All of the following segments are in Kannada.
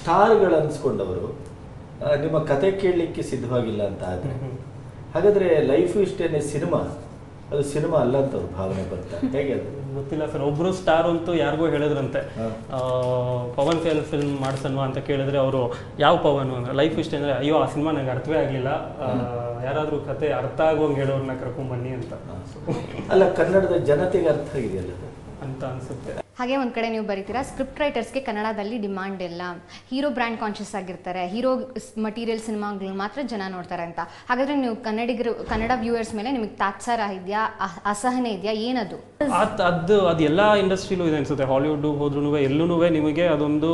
ಸ್ಟಾರ್ಗಳು ಅನ್ಸ್ಕೊಂಡವರು ನಿಮ್ಮ ಕತೆ ಕೇಳಲಿಕ್ಕೆ ಸಿದ್ಧವಾಗಿಲ್ಲ ಅಂತ ಆದ್ರೆ ಹಾಗಾದ್ರೆ ಲೈಫ್ ಇಷ್ಟೇನೆ ಸಿನಿಮಾ ಅದು ಸಿನಿಮಾ ಅಲ್ಲ ಅಂತ ಅವ್ರ ಭಾವನೆ ಬರ್ತಾರೆ, ಹೇಗೆ ಅದು ಗೊತ್ತಿಲ್ಲ ಸರ್. ಒಬ್ರು ಸ್ಟಾರ್ ಅಂತೂ ಯಾರಿಗೂ ಹೇಳಿದ್ರಂತೆ, ಪವನ್ ಫಿಲ್ಮ್ ಮಾಡ್ಸನ್ವಾ ಅಂತ ಕೇಳಿದ್ರೆ ಅವರು ಯಾವ ಪವನ್ ಅಂದ್ರೆ ಲೈಫ್ ಇಷ್ಟ ಅಂದ್ರೆ ಅಯ್ಯೋ ಆ ಸಿನಿಮಾ ನಂಗೆ ಅರ್ಥವೇ ಆಗ್ಲಿಲ್ಲ, ಯಾರಾದ್ರೂ ಕತೆ ಅರ್ಥ ಆಗೋಂಗೆ ಹೇಳೋರ್ನ ಕರ್ಕೊಂಡ್ ಬನ್ನಿ ಅಂತ. ಅಲ್ಲ, ಕನ್ನಡದ ಜನತೆಗೆ ಅರ್ಥ ಆಗಿದೆಯಲ್ಲ ಅಂತ ಅನ್ಸುತ್ತೆ. ಹಾಗೆ ಒಂದು ಕಡೆ ನೀವು ಬರೀತೀರಾ ಸ್ಕ್ರಿಪ್ಟ್ ರೈಟರ್ಸ್ಗೆ ಕನ್ನಡದಲ್ಲಿ ಡಿಮಾಂಡ್ ಇಲ್ಲ, ಹೀರೋ ಬ್ರ್ಯಾಂಡ್ ಕಾನ್ಷಿಯಸ್ ಆಗಿರ್ತಾರೆ, ಹೀರೋ ಮಟೀರಿಯಲ್ ಸಿನಿಮಾಗಳು ಮಾತ್ರ ಜನ ನೋಡ್ತಾರೆ ಅಂತ. ಹಾಗಾದ್ರೆ ನೀವು ಕನ್ನಡ ವ್ಯೂವರ್ಸ್ ಮೇಲೆ ನಿಮಗೆ ತಾತ್ಸಾರ ಇದೆಯಾ, ಅಸಹನೆ ಇದೆಯಾ, ಏನದು? ಅದು ಎಲ್ಲ ಇಂಡಸ್ಟ್ರಿಲೂ ಇದೆ ಅನ್ಸುತ್ತೆ. ಹಾಲಿವುಡ್ ಹೋದ್ರೂ ಎಲ್ಲೂ ನಿಮಗೆ ಅದೊಂದು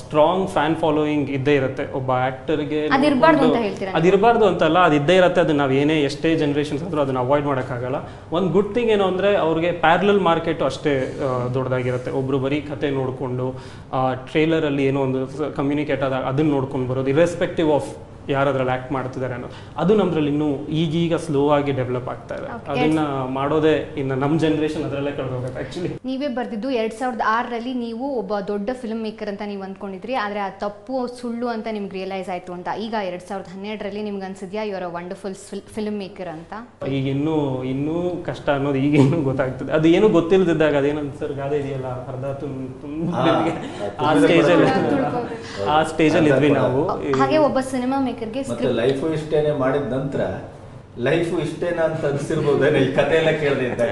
ಸ್ಟ್ರಾಂಗ್ ಫ್ಯಾನ್ ಫಾಲೋಯಿಂಗ್ ಇದ್ದೇ ಇರುತ್ತೆ. ಒಬ್ಬ ಆಕ್ಟರ್ಗೆ ಅದಿರಬಾರ್ದು ಅಂತಲ್ಲ, ಅದು ಇದ್ದೇ ಇರುತ್ತೆ. ಅದು ನಾವು ಏನೇ ಎಷ್ಟೇ ಜನರೇಷನ್ಸ್ ಆದ್ರೂ ಅದನ್ನ ಅವಾಯ್ಡ್ ಮಾಡೋಕ್ಕಾಗಲ್ಲ. ಒಂದು ಗುಡ್ ಥಿಂಗ್ ಏನು ಅಂದ್ರೆ ಅವ್ರಿಗೆ ಪ್ಯಾರಲಲ್ ಮಾರ್ಕೆಟ್ ಅಷ್ಟೇ ದೊಡ್ಡದಾಗಿರುತ್ತೆ. ಒಬ್ರು ಬರೀ ಕತೆ ನೋಡಿಕೊಂಡು ಟ್ರೇಲರ್ ಅಲ್ಲಿ ಏನೋ ಒಂದು ಕಮ್ಯುನಿಕೇಟ್ ಆದಾಗ ಅದನ್ನ ನೋಡ್ಕೊಂಡು ಬರೋದು, ಇರ್ರೆಸ್ಪೆಕ್ಟಿವ್ ಆಫ್ ಯಾರಾದ್ರಲ್ಲಿ ಆಕ್ಟ್ ಮಾಡ್ತಿದ್ದಾರೆ ಅನ್ನೋದು, ಅದು ನಮ್ದ್ರಲ್ಲಿ ಇನ್ನೂ ಈಗೀಗ ಸ್ಲೋ ಆಗಿ ಡೆವಲಪ್ ಆಗ್ತಾ ಇದೆ. ಅದನ್ನ ಮಾಡೋದೇ ಇನ್ನು ನಮ್ಮ ಜನರೇಷನ್ ಅದರಲ್ಲೇ ಕಳೆದೋಗುತ್ತೆ. ಆಕ್ಚುಲಿ ನೀವೇ ಬರ್ದಿದ್ದು 2006ರಲ್ಲಿ ನೀವು ಒಬ್ಬ ದೊಡ್ಡ ಫಿಲ್ಮ್ ಮೇಕರ್ ಅಂತ ನೀವು ಅಂದ್ಕೊಂಡಿದ್ರಿ, ಆದ್ರೆ ಆ ತಪ್ಪು ಸುಳ್ಳು ಅಂತ ನಿಮ್ಗೆ ರಿಯಲೈಸ್ ಆಯ್ತು ಅಂತ. ಈಗ 2012ರಲ್ಲಿ ನಿಮ್ಗೆ ಅನ್ಸಿದ್ಯಾ you are a wonderful film maker ಅಂತ? ಈಗ ಇನ್ನೂ ಕಷ್ಟ ಅನ್ನೋದು ಈಗ ಇನ್ನೂ ಗೊತ್ತಾಗ್ತದೆ. ಅದು ಏನು ಗೊತ್ತಿಲ್ಲದಿದ್ದಾಗ ಅದೇನಂತ ಸರ್ ಗಾದೆ ಇದೆಯಲ್ಲ, ಅರ್ಧ ಆ ಸ್ಟೇಜಲ್ಲಿ ಇದ್ವಿ ನಾವು. ಹಾಗೆ ಒಬ್ಬ ಸಿನಿಮಾ ಮತ್ತೆ ಲೈಫ್ ಇಷ್ಟೇನೆ ಮಾಡಿದ ನಂತರ ಲೈಫ್ ಇಷ್ಟೇನಾ ಅಂತ ಅನ್ಸಿರ್ಬೋದೇನೋ ಈ ಕತೆ ಎಲ್ಲ ಕೇಳದಿದ್ದಾಗ.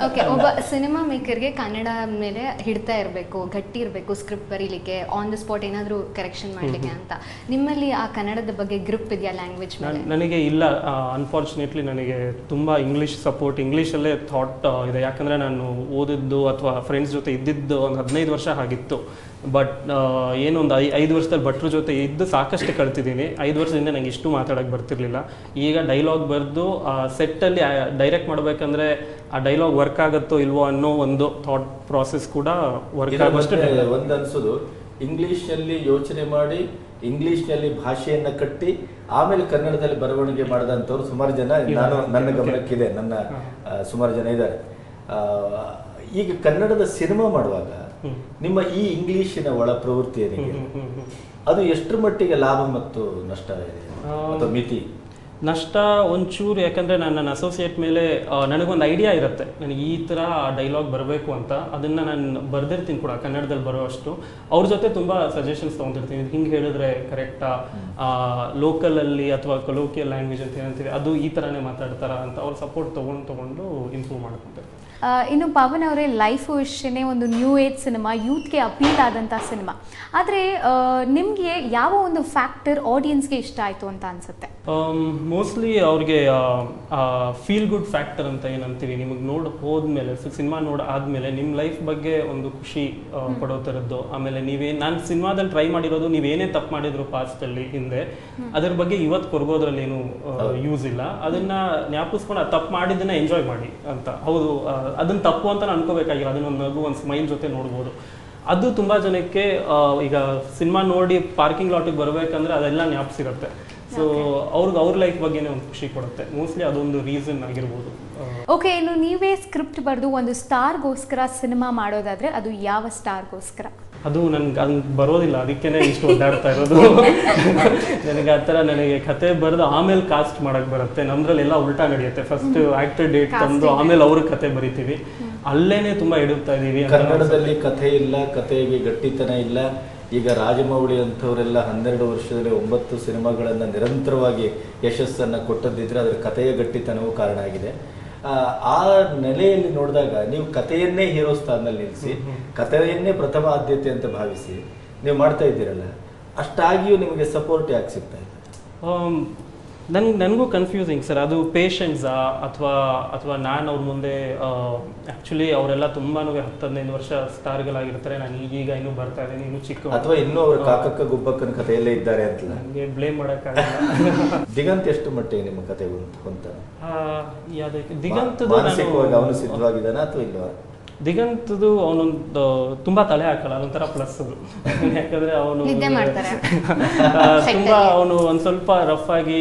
ಓಕೆ, ಒಬ್ಬ ಸಿನಿಮಾ ಮೇಕರ್ಗೆ ಕನ್ನಡ ಮೇಲೆ ಹಿಡ್ತಾ ಇರಬೇಕು, ಗಟ್ಟಿ ಇರಬೇಕು, ಸ್ಕ್ರಿಪ್ಟ್ ಬರೀಲಿಕ್ಕೆ, ಆನ್ ದ ಸ್ಪಾಟ್ ಏನಾದರೂ ಕರೆಕ್ಷನ್ ಮಾಡಲಿಕ್ಕೆ ಅಂತ. ನಿಮ್ಮಲ್ಲಿ ಆ ಕನ್ನಡದ ಬಗ್ಗೆ ಗ್ರಿಪ್ ಇದೆಯಾ ಲ್ಯಾಂಗ್ವೇಜ್ ಮೇಲೆ? ನನಗೆ ಇಲ್ಲ, ಅನ್ಫಾರ್ಚುನೇಟ್ಲಿ ನನಗೆ ತುಂಬ ಇಂಗ್ಲೀಷ್ ಸಪೋರ್ಟ್, ಇಂಗ್ಲೀಷಲ್ಲೇ ಥಾಟ್ ಇದೆ. ಯಾಕಂದರೆ ನಾನು ಓದಿದ್ದು ಅಥವಾ ಫ್ರೆಂಡ್ಸ್ ಜೊತೆ ಇದ್ದಿದ್ದು ಒಂದು 15 ವರ್ಷ ಆಗಿತ್ತು. ಬಟ್ ಏನೊಂದು 5 ವರ್ಷದಲ್ಲಿ ಭಟ್ರ ಜೊತೆ ಇದ್ದು ಸಾಕಷ್ಟು ಕಲ್ತಿದ್ದೀನಿ. 5 ವರ್ಷದಿಂದ ನಂಗೆ ಇಷ್ಟು ಮಾತಾಡೋಕ್ಕೆ ಬರ್ತಿರ್ಲಿಲ್ಲ. ಈಗ ಡೈಲಾಗ್ ಬರೆದು ಸೆಟ್ಟಲ್ಲಿ ಡೈರೆಕ್ಟ್ ಮಾಡಬೇಕಂದ್ರೆ ಆ ಡೈಲಾಗ್ ವರ್ಕ್ ಆಗುತ್ತೋ ಇಲ್ವೋ ಅನ್ನೋ ಒಂದು ಥಾಟ್ ಪ್ರಾಸೆಸ್ ಕೂಡ ವರ್ಕ್ ಆಗೋಷ್ಟು. ಒಂದು ಅನ್ಸೋದು, ಇಂಗ್ಲಿಷ್ನಲ್ಲಿ ಯೋಚನೆ ಮಾಡಿ ಇಂಗ್ಲಿಷ್ನಲ್ಲಿ ಭಾಷೆಯನ್ನ ಕಟ್ಟಿ ಆಮೇಲೆ ಕನ್ನಡದಲ್ಲಿ ಬರವಣಿಗೆ ಮಾಡಿದಂಥವ್ರು ಸುಮಾರು ಜನ ನನ್ನ ಗಮನಕ್ಕಿದೆ, ನನ್ನ ಸುಮಾರು ಜನ ಇದ್ದಾರೆ. ಈಗ ಕನ್ನಡದ ಸಿನಿಮಾ ಮಾಡುವಾಗ ನಿಮ್ಮ ಈ ಇಂಗ್ಲಿಶಿನ ಒಳ ಪ್ರವೃತ್ತಿ ಏನಿದೆ ಅದು ಎಷ್ಟರ ಮಟ್ಟಿಗೆ ಲಾಭ ಮತ್ತು ನಷ್ಟ ಇದೆ ಅಥವಾ ಮಿತಿ? ನಷ್ಟ ಒಂಚೂರು, ಯಾಕಂದರೆ ನನ್ನ ಅಸೋಸಿಯೇಟ್ ಮೇಲೆ ನನಗೊಂದು ಐಡಿಯಾ ಇರುತ್ತೆ, ನನಗೆ ಈ ಥರ ಡೈಲಾಗ್ ಬರಬೇಕು ಅಂತ. ಅದನ್ನು ನಾನು ಬರೆದಿರ್ತೀನಿ ಕೂಡ ಕನ್ನಡದಲ್ಲಿ ಬರೋಷ್ಟು. ಅವ್ರ ಜೊತೆ ತುಂಬ ಸಜೆಷನ್ಸ್ ತೊಗೊತಿರ್ತೀನಿ, ಹಿಂಗೆ ಹೇಳಿದ್ರೆ ಕರೆಕ್ಟಾ, ಲೋಕಲಲ್ಲಿ ಅಥವಾ ಕೊಲೋಕಿಯಲ್ ಲ್ಯಾಂಗ್ವೇಜ್ ಅಂತ ಏನಂತೀವಿ ಅದು ಈ ಥರನೇ ಮಾತಾಡ್ತಾರ ಅಂತ ಅವ್ರ ಸಪೋರ್ಟ್ ತೊಗೊಂಡು ಇಂಪ್ರೂವ್ ಮಾಡ್ಕೊತಾರೆ. ಇನ್ನು ಪವನ್ ಅವರೇ, ಲೈಫ್ ವಿಷಯನೇ ಒಂದು ನ್ಯೂ ಏಜ್ ಸಿನಿಮಾ, ಯೂತ್ಗೆ ಅಪೀಲ್ ಆದಂಥ ಸಿನಿಮಾ. ಆದರೆ ನಿಮಗೆ ಯಾವ ಒಂದು ಫ್ಯಾಕ್ಟರ್ ಆಡಿಯನ್ಸ್ಗೆ ಇಷ್ಟ ಆಯಿತು ಅಂತ ಅನಿಸುತ್ತೆ? ಮೋಸ್ಟ್ಲಿ ಅವ್ರಿಗೆ ಫೀಲ್ ಗುಡ್ ಫ್ಯಾಕ್ಟರ್ ಅಂತ ಏನಂತೀವಿ. ನಿಮಗೆ ಹೋದ್ಮೇಲೆ ಸಿನಿಮಾ ಆದಮೇಲೆ ನಿಮ್ಮ ಲೈಫ್ ಬಗ್ಗೆ ಒಂದು ಖುಷಿ ಪಡೋ ಥರದ್ದು. ಆಮೇಲೆ ನಾನು ಸಿನಿಮಾದಲ್ಲಿ ಟ್ರೈ ಮಾಡಿರೋದು, ನೀವೇನೇ ತಪ್ಪು ಮಾಡಿದ್ರು ಪಾಸ್ಟಲ್ಲಿ ಹಿಂದೆ, ಅದ್ರ ಬಗ್ಗೆ ಇವತ್ತು ಕೊರಗೋದ್ರಲ್ಲಿ ಏನು ಯೂಸ್ ಇಲ್ಲ. ಅದನ್ನ ಜ್ಞಾಪಿಸ್ಕೊಂಡು ಆ ತಪ್ಪು ಮಾಡಿದ್ದನ್ನ ಎಂಜಾಯ್ ಮಾಡಿ ಅಂತ. ಹೌದು, ಅದನ್ನ ತಪ್ಪು ಅಂತ ಅನ್ಕೋಬೇಕಾಗಿಲ್ಲ, ಅದನ್ನೊಂದು ನಗು, ಒಂದು ಸ್ಮೈಲ್ ಜೊತೆ ನೋಡ್ಬೋದು. ಅದು ತುಂಬ ಜನಕ್ಕೆ ಈಗ ಸಿನಿಮಾ ನೋಡಿ ಪಾರ್ಕಿಂಗ್ ಲಾಟಿಗೆ ಬರಬೇಕಂದ್ರೆ ಅದೆಲ್ಲ ಜ್ಞಾಪಿಸಿರುತ್ತೆ. ಸೊ ಅವ್ರ ಲೈಫ್ ಬಗ್ಗೆನೇ ಒಂದು ಖುಷಿ ಕೊಡುತ್ತೆ. ಮೋಸ್ಟ್ಲಿ ಅದೊಂದು ರೀಸನ್ ಆಗಿರ್ಬೋದು. ಓಕೆ, ಇನ್ನು ನೀವೇ ಸ್ಕ್ರಿಪ್ಟ್ ಬರೆದು ಒಂದು ಸ್ಟಾರ್ಗೋಸ್ಕರ ಸಿನಿಮಾ ಮಾಡೋದಾದ್ರೆ ಅದು ಯಾವ ಸ್ಟಾರ್ಗೋಸ್ಕರ? ಅದು ನನ್ಗೆ ಬರೋದಿಲ್ಲ, ಅದಕ್ಕೇನೆ ಇಷ್ಟು ಒದ್ದಾಡ್ತಾ ಇರೋದು. ನನಗೆ ಆ ಥರ ನನಗೆ ಕತೆ ಬರೆದು ಆಮೇಲೆ ಕಾಸ್ಟ್ ಮಾಡಕ್ ಬರುತ್ತೆ. ನಮ್ದ್ರಲ್ಲೆಲ್ಲ ಉಲ್ಟಾ ನಡೆಯುತ್ತೆ. ಫಸ್ಟ್ ಆಕ್ಟರ್ ಡೇಟ್ ತಂದು ಆಮೇಲೆ ಅವ್ರ ಕತೆ ಬರಿತೀವಿ, ಅಲ್ಲೇನೆ ತುಂಬಾ ಎಡುತ್ತಾ ಇದೀವಿ. ಕನ್ನಡದಲ್ಲಿ ಕಥೆ ಇಲ್ಲ, ಕಥೆಗೆ ಗಟ್ಟಿತನ ಇಲ್ಲ. ಈಗ ರಾಜಮೌಳಿ ಅಂಥವರೆಲ್ಲ 12 ವರ್ಷದಲ್ಲಿ 9 ಸಿನಿಮಾಗಳನ್ನ ನಿರಂತರವಾಗಿ ಯಶಸ್ಸನ್ನು ಕೊಟ್ಟದ್ದಿದ್ರೆ ಅದರ ಕಥೆಯ ಗಟ್ಟಿತನವೂ ಕಾರಣ ಆಗಿದೆ. ಆ ನೆಲೆಯಲ್ಲಿ ನೋಡಿದಾಗ ನೀವು ಕಥೆಯನ್ನೇ ಹೀರೋ ಸ್ಥಾನದಲ್ಲಿ ನಿಲ್ಲಿಸಿ ಕಥೆಯನ್ನೇ ಪ್ರಥಮ ಆದ್ಯತೆ ಅಂತ ಭಾವಿಸಿ ನೀವು ಮಾಡ್ತಾ ಇದ್ದೀರಲ್ಲ, ಅಷ್ಟಾಗಿಯೂ ನಿಮಗೆ ಸಪೋರ್ಟ್ ಯಾಕೆ ಸಿಗ್ತಾ ಇದೆ? ನನಗೂ ಕನ್ಫ್ಯೂಸಿಂಗ್ ಸರ್. ಅದು ಪೇಷನ್ಸಾ ಅಥವಾ ನಾನು ಅವ್ರ ಮುಂದೆ ಆ್ಯಕ್ಚುಲಿ ಅವರೆಲ್ಲ ತುಂಬಾ 10-15 ವರ್ಷ ಸ್ಟಾರ್ಗಳಾಗಿರ್ತಾರೆ, ನಾನು ಈಗೀಗ ಇನ್ನೂ ಬರ್ತಾ ಇದ್ದೀನಿ, ಇನ್ನೂ ಚಿಕ್ಕ, ಅಥವಾ ಇನ್ನೂ ಅವರು ಕಾಕಕ್ಕ ಗುಬ್ಬಕ್ಕನ ಕಥೆಯಲ್ಲೇ ಇದ್ದಾರೆ ಅಂತ ನನಗೆ ಬ್ಲೇಮ್ ಮಾಡೋಕ್ಕಾಗಲ್ಲ. ದಿಗಂತ್ ಎಷ್ಟು ಮಟ್ಟಿಗೆ ನಿಮ್ಮ ಕತೆ ಅಂತ ದಿಗಂತ್ ಮಾನಸಿಕವಾಗಿ ಅವನು ಸಿದ್ಧವಾಗಿದ್ದಾನ ಅಥವಾ ಇಲ್ವಾ? ದಿಗಂತದು ಅವನೊಂದು ತುಂಬಾ ತಲೆ ಹಾಕಲ್ಲ, ಅದೊಂಥರ ಪ್ಲಸ್ ಅದು. ಯಾಕಂದ್ರೆ ಅವನು ನಿದ್ದೆ ಮಾಡ್ತಾರೆ ತುಂಬಾ ಅವನು ಒಂದ್ ಸ್ವಲ್ಪ ರಫ್ ಆಗಿ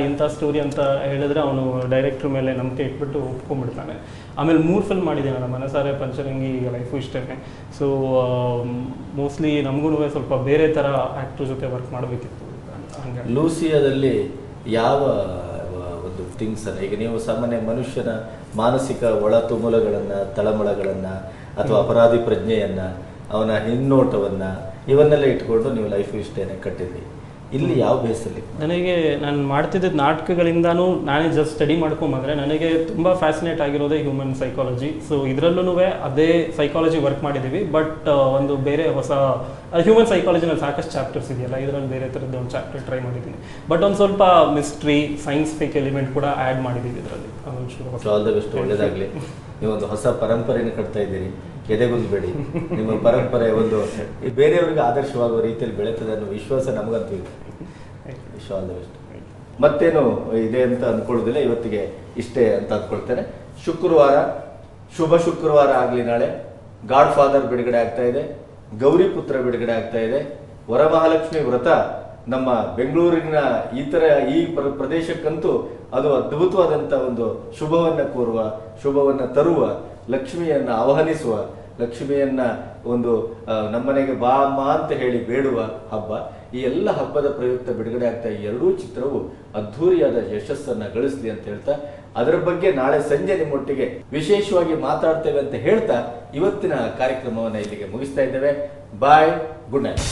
ಇಂಥ ಸ್ಟೋರಿ ಅಂತ ಹೇಳಿದ್ರೆ ಅವನು ಡೈರೆಕ್ಟರ್ ಮೇಲೆ ನಂಬಿಕೆ ಇಟ್ಬಿಟ್ಟು ಒಪ್ಕೊಂಡ್ಬಿಡ್ತಾನೆ. ಆಮೇಲೆ 3 ಫಿಲ್ಮ್ ಮಾಡಿದ್ದೀನಿ ನಾನು, ಮನಸಾರೆ, ಪಂಚರಂಗಿ, ಲೈಫು ಇಷ್ಟೇ. ಸೊ ಮೋಸ್ಟ್ಲಿ ನಮಗೂ ಸ್ವಲ್ಪ ಬೇರೆ ಥರ ಆ್ಯಕ್ಟ್ರ್ ಜೊತೆ ವರ್ಕ್ ಮಾಡಬೇಕಿತ್ತು. ಹಂಗೆ ಲೂಸಿಯಾದಲ್ಲಿ ಯಾವ ಒಂದು ಥಿಂಗ್ಸ್ ಅನ್ನ, ಈಗ ನೀವು ಸಾಮಾನ್ಯ ಮನುಷ್ಯನ ಮಾನಸಿಕ ಒಳ ತುಮುಲಗಳನ್ನ, ತಳಮಳಗಳನ್ನ, ಅಥವಾ ಅಪರಾಧಿ ಪ್ರಜ್ಞೆಯನ್ನ, ಅವನ ಹಿನ್ನೋಟವನ್ನ, ಇವನ್ನೆಲ್ಲ ಇಟ್ಕೊಂಡು ನೀವು ಲೈಫ್ ಇಷ್ಟೇನೆ ಕಟ್ಟಿದ್ರಿ. ಇಲ್ಲಿ ಯಾವ ಬೇಸಲ್ಲಿ ನನಗೆ ನಾನು ಮಾಡ್ತಿದ್ದ ನಾಟಕಗಳಿಂದಾನು ನಾನೇ ಜಸ್ಟ್ ಸ್ಟಡಿ ಮಾಡ್ಕೊಂಬಂದ್ರೆ ನನಗೆ ತುಂಬಾ ಫ್ಯಾಸಿನೇಟ್ ಆಗಿರೋದೇ ಹ್ಯೂಮನ್ ಸೈಕಾಲಜಿ. ಸೊ ಇದರಲ್ಲೂ ಅದೇ ಸೈಕಾಲಜಿ ವರ್ಕ್ ಮಾಡಿದ್ದೀವಿ, ಬಟ್ ಒಂದು ಬೇರೆ ಹೊಸ ಹ್ಯೂಮನ್ ಸೈಕಾಲಜಿನಲ್ಲಿ ಸಾಕಷ್ಟು ಚಾಪ್ಟರ್ಸ್ ಇದೆಯಲ್ಲ, ಇದರಲ್ಲಿ ಬೇರೆ ಥರದ್ದು ಒಂದು ಚಾಪ್ಟರ್ ಟ್ರೈ ಮಾಡಿದ್ದೀನಿ. ಬಟ್ ಒಂದು ಸ್ವಲ್ಪ ಮಿಸ್ಟ್ರಿ, ಸೈನ್ಸ್ಫಿಕ್ ಎಲಿಮೆಂಟ್ ಕೂಡ ಆ್ಯಡ್ ಮಾಡಿದ್ದೀವಿ ಇದರಲ್ಲಿ. ಆಲ್ ದ ಬೆಸ್ಟ್, ಒಳ್ಳೇದಾಗಲಿ. ನೀವೊಂದು ಹೊಸ ಪರಂಪರೆಯನ್ನು ಕಟ್ತಾ ಇದ್ದೀರಿ, ಎದೆಗುಂದಬೇಡಿ. ನಿಮ್ಮ ಪರಂಪರೆ ಒಂದು ಬೇರೆಯವರಿಗೆ ಆದರ್ಶವಾಗುವ ರೀತಿಯಲ್ಲಿ ಬೆಳೀತದೆ ಅನ್ನೋ ವಿಶ್ವಾಸ ನಮಗಂತೂ ಇದೆ. ವಿಶ್ವ ಆಲ್ ದ ಬೆಸ್ಟ್. ಮತ್ತೇನು ಇದೆ ಅಂತ ಅಂದ್ಕೊಳ್ಳೋದಿಲ್ಲ, ಇವತ್ತಿಗೆ ಇಷ್ಟೇ ಅಂತ ಅಂದ್ಕೊಳ್ತೇನೆ. ಶುಕ್ರವಾರ, ಶುಭ ಶುಕ್ರವಾರ ಆಗಲಿ. ನಾಳೆ ಗಾಡ್ ಫಾದರ್ ಬಿಡುಗಡೆ ಆಗ್ತಾ ಇದೆ, ಗೌರಿ ಪುತ್ರ ಬಿಡುಗಡೆ ಆಗ್ತಾ ಇದೆ, ವರಮಹಾಲಕ್ಷ್ಮಿ ವ್ರತ ನಮ್ಮ ಬೆಂಗಳೂರಿನ ಈ ಪ್ರದೇಶಕ್ಕಂತೂ ಅದು ಅದ್ಭುತವಾದಂಥ ಒಂದು ಶುಭವನ್ನ ಕೋರುವ, ಶುಭವನ್ನ ತರುವ, ಲಕ್ಷ್ಮಿಯನ್ನ ಆಹ್ವಾನಿಸುವ, ಲಕ್ಷ್ಮಿಯನ್ನ ಒಂದು ನಮ್ಮನೆಗೆ ಬಾ ಅಮ್ಮ ಅಂತ ಹೇಳಿ ಬೇಡುವ ಹಬ್ಬ. ಈ ಎಲ್ಲ ಹಬ್ಬದ ಪ್ರಯುಕ್ತ ಬಿಡುಗಡೆ ಆಗ್ತಾ ಈ ಎರಡೂ ಚಿತ್ರವು ಅದ್ಧೂರಿಯಾದ ಯಶಸ್ಸನ್ನ ಗಳಿಸ್ಲಿ ಅಂತ ಹೇಳ್ತಾ, ಅದರ ಬಗ್ಗೆ ನಾಳೆ ಸಂಜೆ ನಿಮ್ಮೊಟ್ಟಿಗೆ ವಿಶೇಷವಾಗಿ ಮಾತಾಡ್ತೇವೆ ಅಂತ ಹೇಳ್ತಾ ಇವತ್ತಿನ ಕಾರ್ಯಕ್ರಮವನ್ನು ಇಲ್ಲಿಗೆ ಮುಗಿಸ್ತಾ ಇದ್ದೇವೆ. ಬಾಯ್, ಗುಡ್ ನೈಟ್.